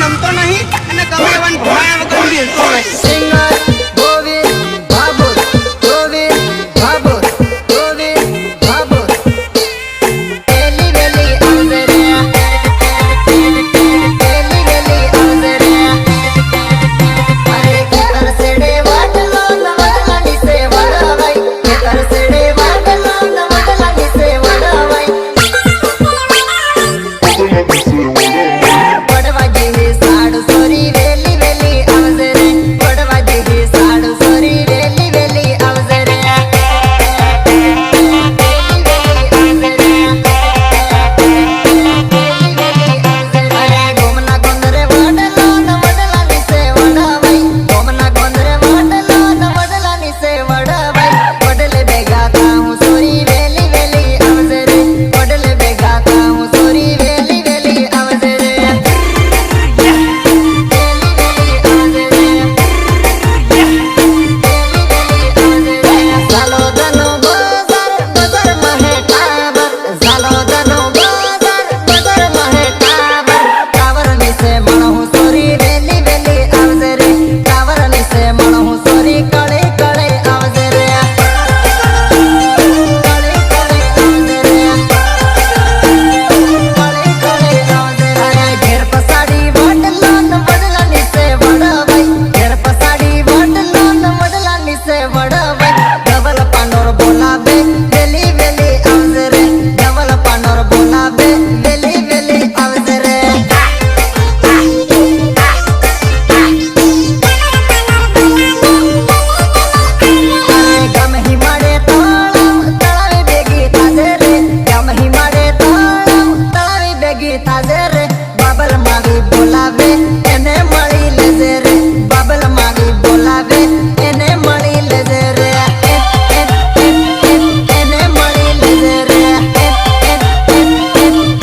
નમતો નહીં અને ગમે એવાને ભમાયા વગર બેસતો હોય. સિંગર ગોવિંદ ભાભોર, ગોવિંદ ભાભોર, ગોવિંદ ભાભોર. વેલી વેલી આવજે રે, વેલી વેલી આવજે રે. અરે ખેતર સેડે વાટલો ન વડલાની સે વડવાઈ, ખેતર સેડે વાટલો ન વડલાની સે વડવાઈ. વડવા જેવી સાડ સોરી વેલી વેલી આવજે રે, વડવા જેવી સાડ સોરી વેલી વેલી આવજે રે. વેલી વેલી આવજે રે, અરે ગોમના ગોંદરે વડલો ન વડલાની સે વડવાઈ, ગોમના ગોંદરે વડલો ન વડલાની સે વડવાઈ. વડલે ભેગા થાઉં સોરી વેલી વેલી આવજે રે, વડલે ભેગા થાઉં સોરી વેલી વેલી આવજે રે. ઝાલો ધનો બજાર બજાર મહે ટાબર, ઝાલો ધનો બજાર બજાર મહે ટાબર. ટાવર નીચે મણહું સોરી વેલી વેલી આવજે રે, ટાવર નીચે મણહું સોરી કળે કળે આવજે રે, કળે કળે આવજે રે, કળે કળે આવજે રે. ઘેર પસાડી વડલો ન વડલા નીચે વડવાઈ, ઘેર પસાડી વડલો ન વડલા નીચે વડવાઈ. ડબલ પાનોર બોલાવે વેલી વેલી આવજે રે, ડબલ પાનોર બોલાવે વેલી વેલી આવજે રે. ગમહી મળે તળાવ તળાવે ભેગી થાજે રે, ગમહી મળે તળાવ તળાવે ભેગી થાજે રે. બાબલ માવી બોલાવે એને મળી લેજે રે, બાબલ માવી બોલાવે એને મળી લેજે રે, એને મળી લેજે રે,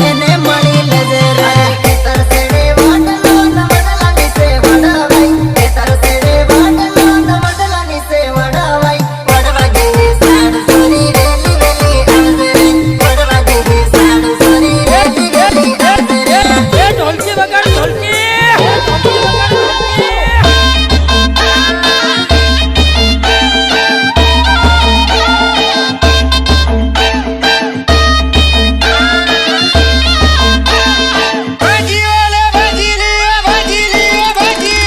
એને મળી લેજે રે. ખેતર સેડે વાટલો ન વડલાની સે વડવાઈ, ખેતર સેડે વાટલો ન વડલાની સે વડવાઈ. વડવા જેવી સાડ સોરી વેલી વેલી આવજે રે, વડવા જેવી સાડ સોરી વેલી વેલી આવજે રે. એ ઢોલકી વગાડ, ઢોલકી ઢોલકી વગાડ, ઢોલકી. ભાજી ઓલે ભાજી લે, ભાજી લે, ભાજી.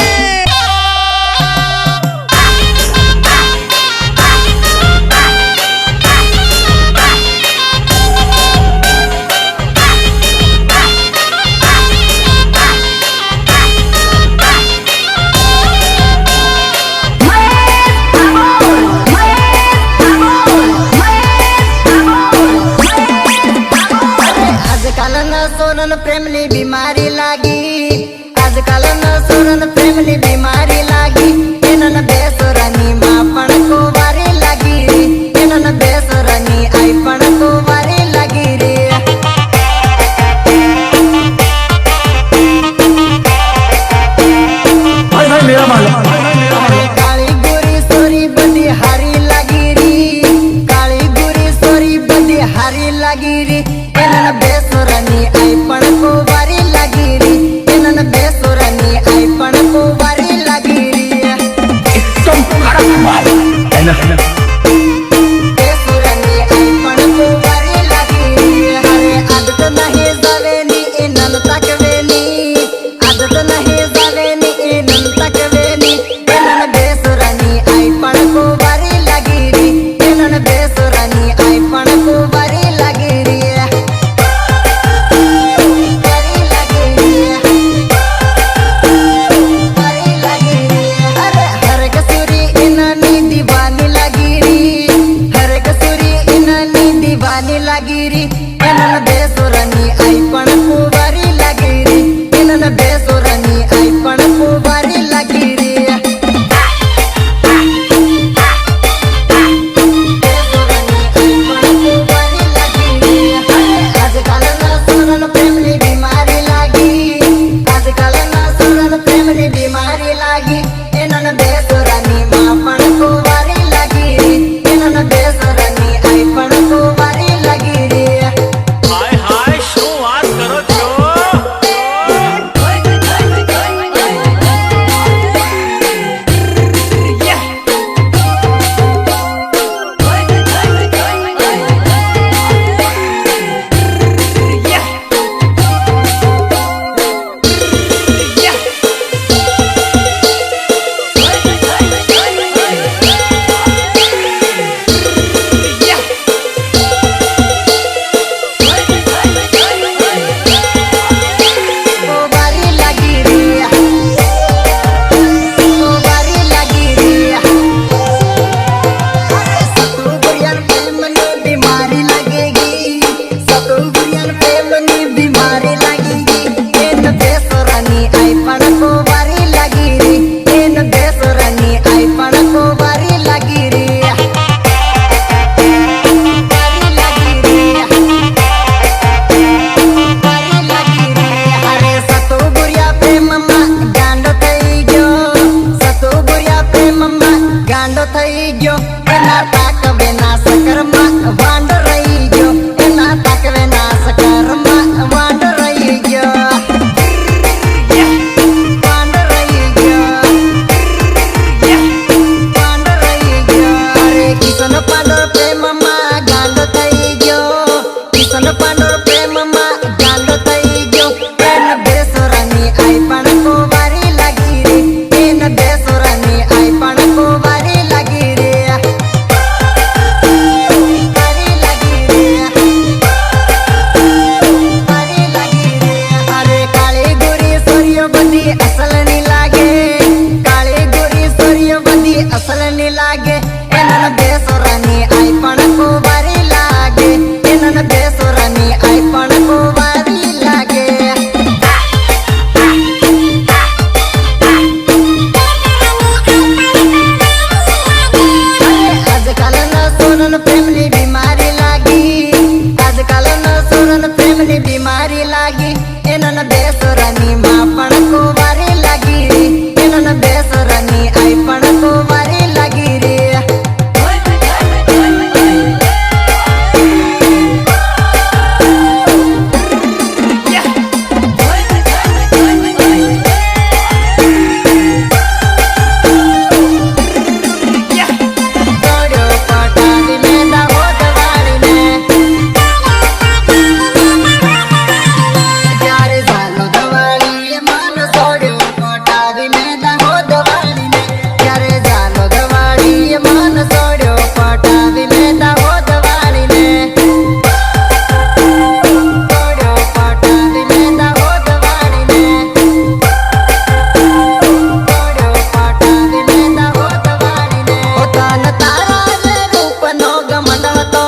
આજકાલના સોનન પ્રેમની બીમારી લાગી, આજકાલના સોનન પ્રેમની બીમારી લાગી. એનન બેસરાની માં પણ કુંવારી લાગી રે, એનન બેસરાની આઈ પણ કુંવારી લાગી રે. કાળી ગોરી સોરી બધી હારી લાગી રી, કાળી ગોરી સોરી બધી હારી લાગી રી. એનન બેસરાની આઈ પણ કુંવારી લાગી રી, એનન બેસરાની આઈ પણ કુંવારી લાગી રી. બેસરાની આઈ પણ કુંવારી લાગી રી. અરે આદત નહીં જાવેની એ નન તકવેની, આદત નહીં જાવેની એ નન તકવેની. એનન બેસરાની આઈ પણ કુંવારી લાગી રી, એનન બેસરાની આઈ પણ કુંવારી લાગી રી. કુંવારી લાગી રી, કુંવારી લાગી રી. અરે હર કસૂરી એનાની દીવાની લાગી રી, હર કસૂરી એનાની દીવાની લાગી રી. એનન બેસરાની આઈ પણ કુંવારી લાગી રી, એનન બેસરાની આઈ પણ કુંવારી લાગી રી. આજકાલના સોનન પ્રેમની બીમારી લાગી, આજકાલના સોનન પ્રેમની બીમારી લાગી. એનન બેસરાની માં પણ કુંવારી લાગી રી, એનન બેસરાની આઈ પણ કુંવારી લાગી રી. હાય હાય, શું વાત કરો છો? મેદા હોદવાડીને જ્યારે ઝાલો દવાડી મન સોડ્યો પટાવી મેદા હોદવાડીને સોડ્યો પટાવી મેદા હોદવાડીને સોડ્યો પટાવી મેદા હોદવાડીને પોતાના તારા જે રૂપનો ગમન હતો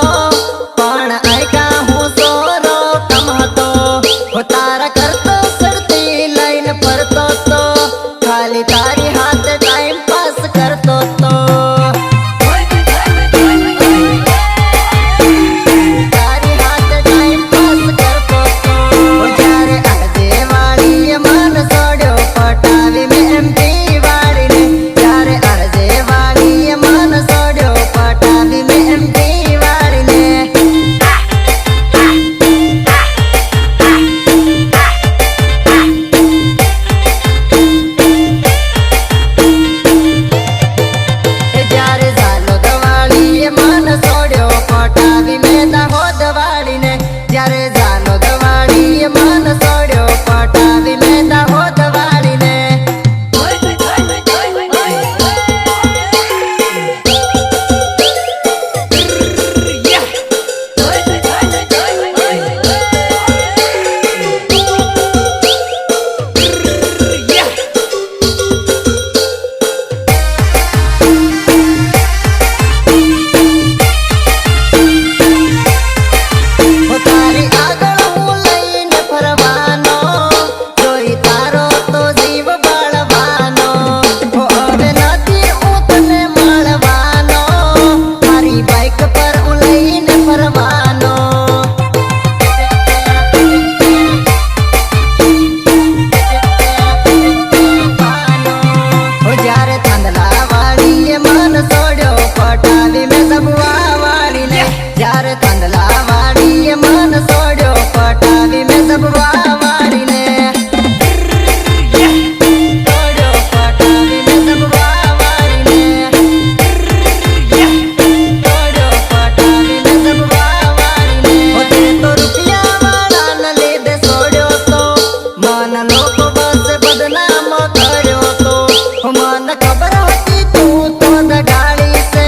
પણ આયકા હું સોરો કમ હતો તારા કરતો સરતી લઈને ફરતો તો ખાલી તારી હાથે ટાઈમ પાસ કરતો તો તારી હાથે ટાઈમ પાસ કરતો તો જ્યારે અડધે વાળીએ મન સોડ્યો પટાવી મેં એમપી વાળીને જ્યારે અડધે વાળીએ મન સોડ્યો પટાવી મેં એમપી વાળીને જ્યારે ઝાલો દવાડીએ મન સોડ્યો પટાવી મેદા હોદવાડીને જ્યારે ઝાલો દવાડીએ મન સોડ્યો પટાવી મેદા હોદવાડીને તારી આગળ હું લઈને ફરવાનો જોઈ તારો તો જીવ બળવાનો હવે નથી હું તને મળવાનો મારી બાઈક પર હું લઈને ફરવાનો જ્યારે થાંદલા વાળીએ મન સોડ્યો પટાવી મેં સબવા વાળીને જ્યારે થાંદલા વાળીએ મન સોડ્યો પટાવી મેં સબવા વાળીને સોડ્યો પટાવી મેં સબવા વાળીને સોડ્યો પટાવી મેં સબવા વાળીને તે તો રૂપિયા વાળાને લીધે સોડ્યો તો મન લોકો બસ બદનામ કર્યો તો મને ખબર હતી તું તો દગાડી છે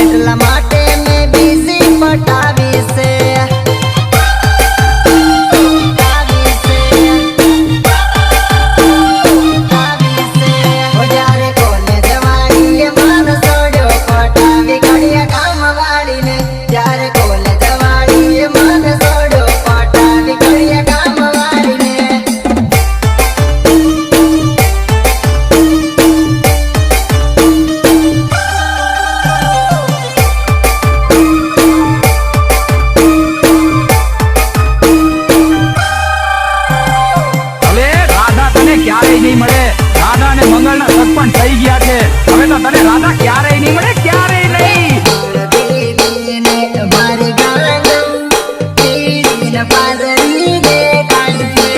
એટલા માટે મેં બીજી પટાવી છે જ્યારે કોલેજ વાળીએ મન સોડ્યો પટાવી ઘડિયા કામ વાળીને જ્યારે કોલેજ વાળીએ મન સોડ્યો પટાવી ઘડિયા કામ વાળીને હવે રાધા તને ક્યારેય નહીં મળે. રાધા અને મંગળના સગપણ થઈ ગયા છે. હવે તો તને રાધા ક્યારેય નહીં મળે, ક્યારેય નહીં. દીદીને મારી ગાંડું પીડીને પાદરી દેખાય છે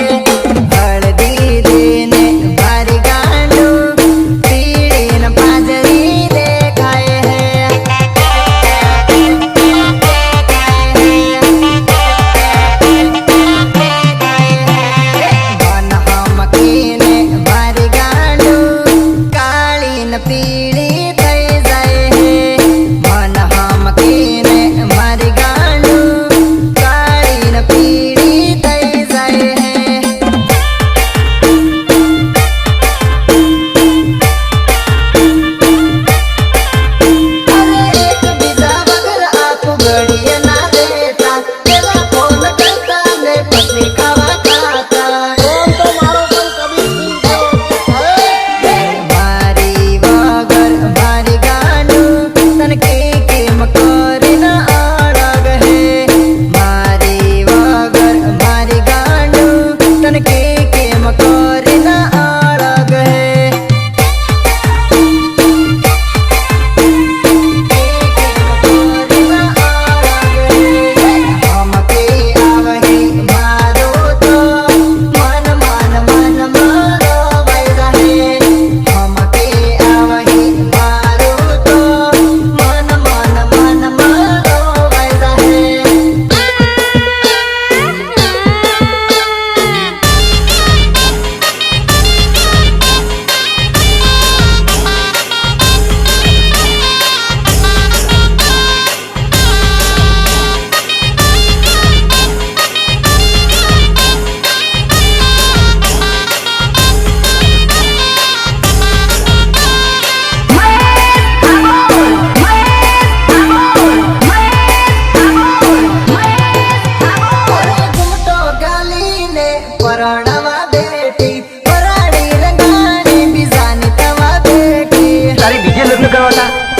હળદીને મારી ગાંડું પીડીને પાદરી દેખાય મન હમકીને મારી ગાંડું કાળીને પીળી થઈ જાય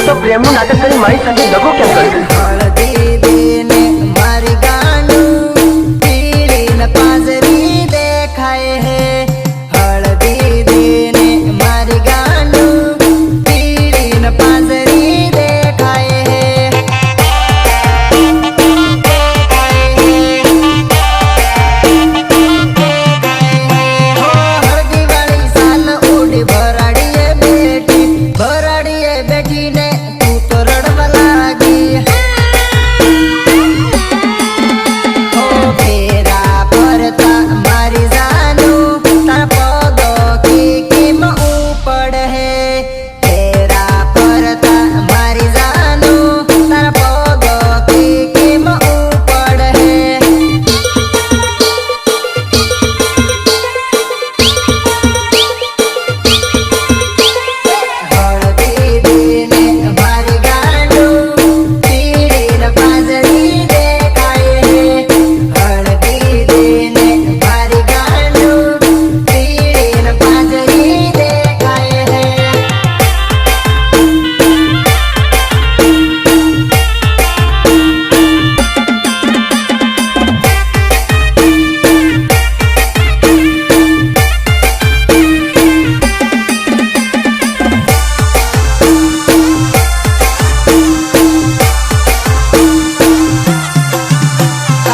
તો પ્રેમનું નાટક કરી મારી સાથે દગો કેમ કર્યો? હળદી દેને મારી ગાંડું પીળીને પાંજરી દેખાય હે. હળદી દેને મારી ગાંડું પીળીને પાંજરી દેખાય હે. હો હળદી વાળી સાલ ઉડી ભરાડીએ બેઠીને તું તો રડવા લાગી. હો ફેરા ફરતા મારી જાનું તારા પગો કેમ ઉપડ હે. ફેરા ફરતા મારી જાનું તારા પગો કેમ ઉપડ હે. હળદી દેને મારી ગાંડું પીળીને પાંજરી દેખાય હે. હળદી દેને મારી ગાંડું પીળીને પાંજરી દેખાય હે.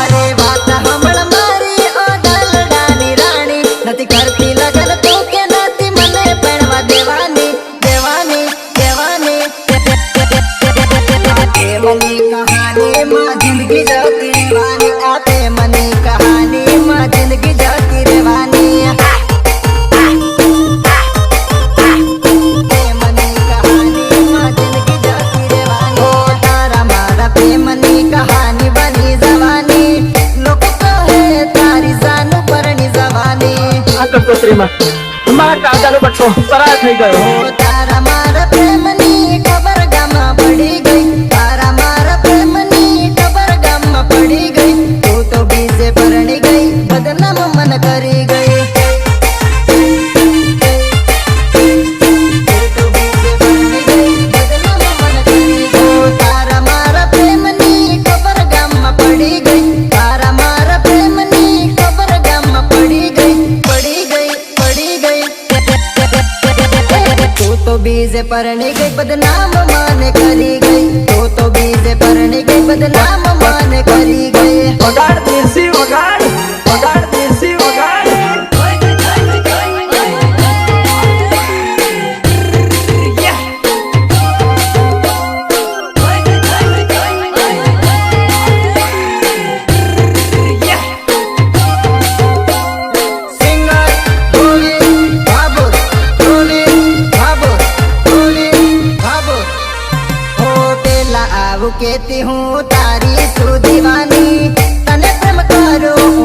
અરે વાત હમણ મારી ઓ દલડાની રાણી, નથી કરતી લગન તું કે નથી મને પરણવા દેવાની. પ્રેમની કહાનીમાં જિંદગી જતી રહેવાની. આ પ્રેમની કહાનીમાં જિંદગી જતી રહેવાની. પ્રેમની કહાનીમાં જિંદગી જતી રહેવાની. ઓ તારા મારા પ્રેમની કહાની બની જવાની. લોકો કહે તારી જાનું પરણી જવાની. આ કંકોત્રીમાં મારા કાકાનો બટ્ટો પરાર થઈ ગયો. ઓ તારા મારા પ્રેમની ખબર ગામમાં પડી ગઈ. તારા મારા પ્રેમની ખબર ગામમાં પડી ગઈ. તું તો બીજે પરણી ગઈ, બદનામ મન કરી ગઈ. તું તો બીજે પરણી ગઈ, બદનામ મન કરી ગઈ. ઓ તારા મારા પ્રેમની ખબર ગામમાં પડી ગઈ. તારા મારા પ્રેમની ખબર ગામમાં પડી ગઈ. તું તો બીજે પરણી ગઈ, બદનામ મને કરી ગઈ. તું તો બીજે પરણી ગઈ, બદનામ મને કરી ગઈ. વગાડ દેશી વગાડ, વગાડ દેશી વગાડ. સિંગર ગોલી બાબુ, ગોલી બાબુ. હો પેલા આવું કેતી હું તારી શું દીવાની. તને પ્રેમ કરું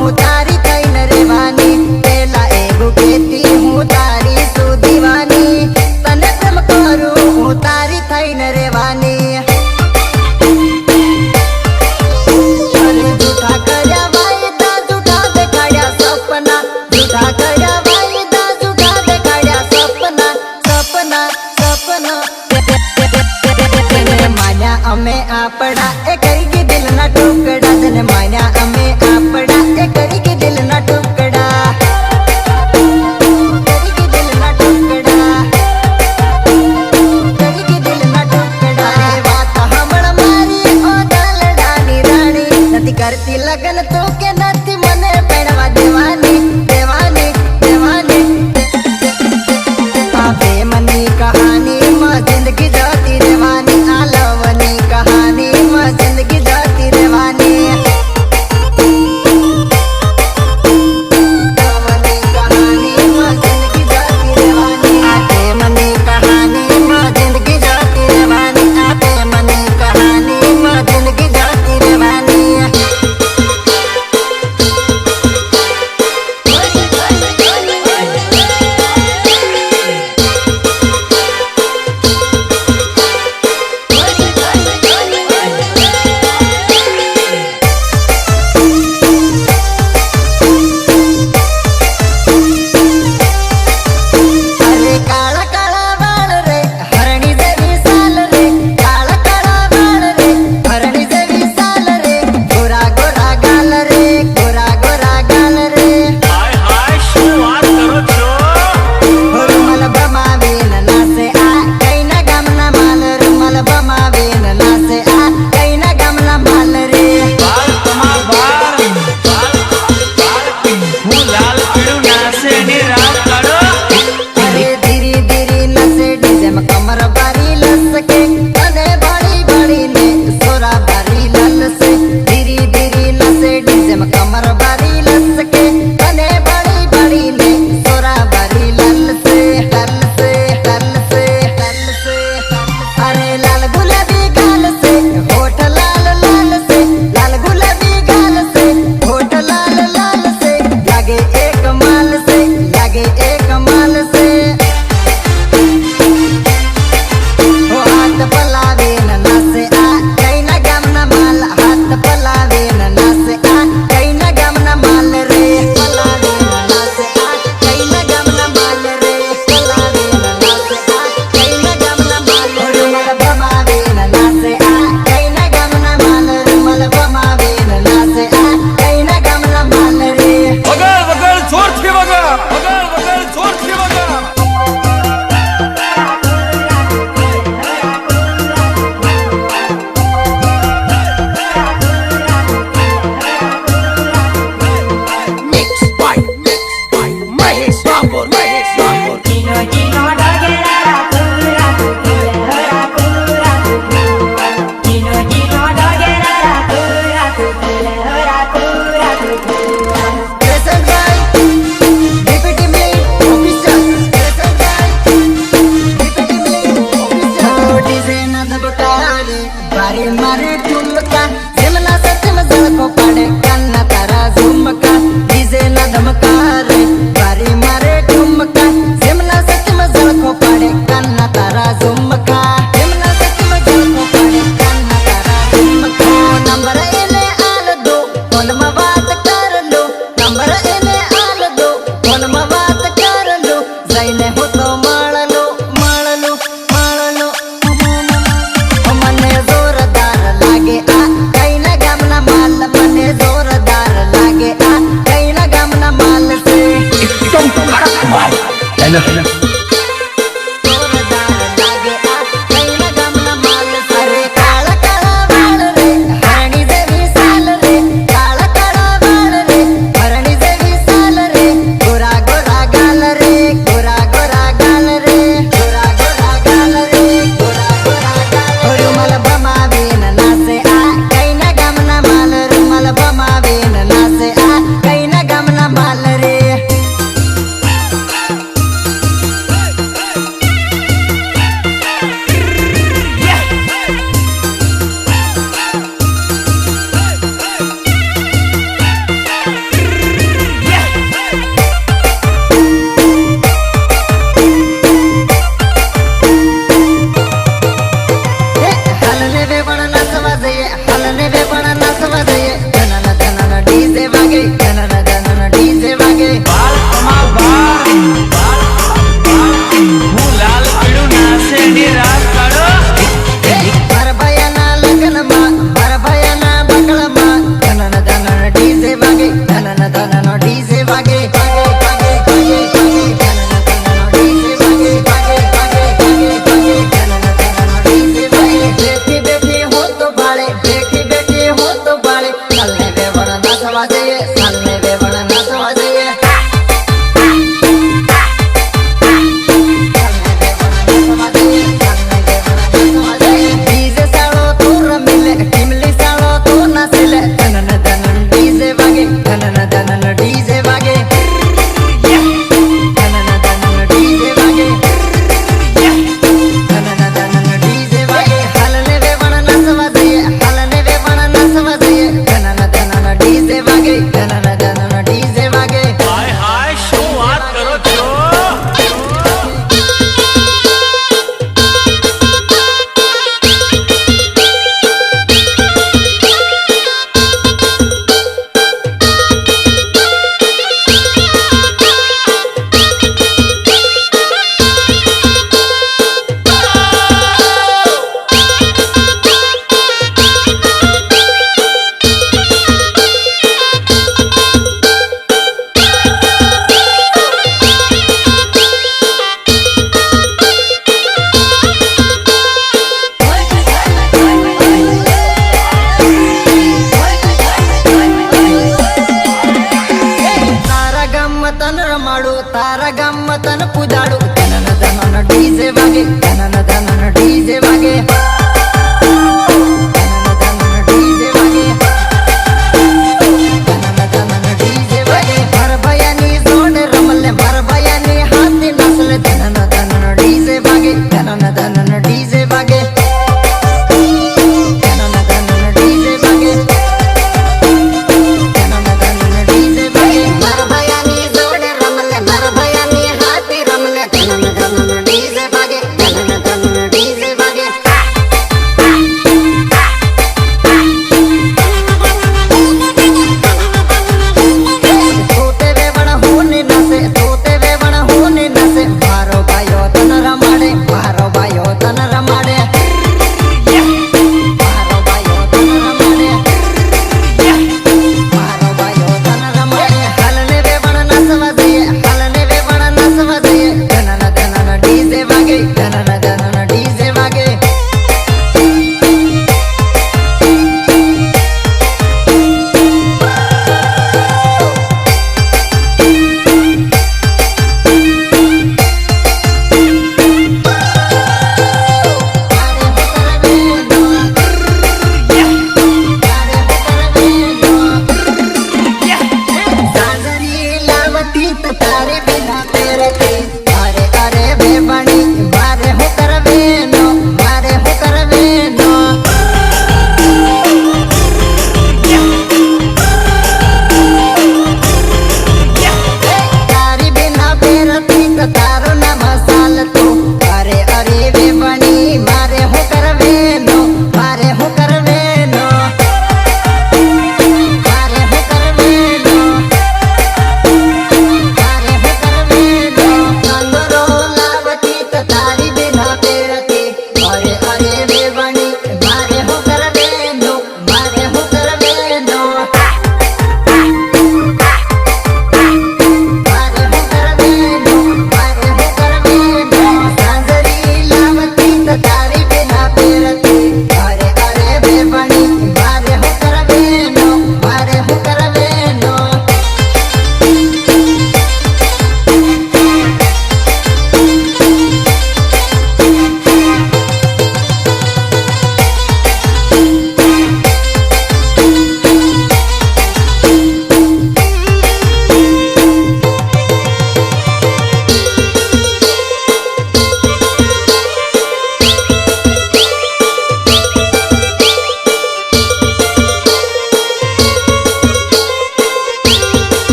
ધન ધન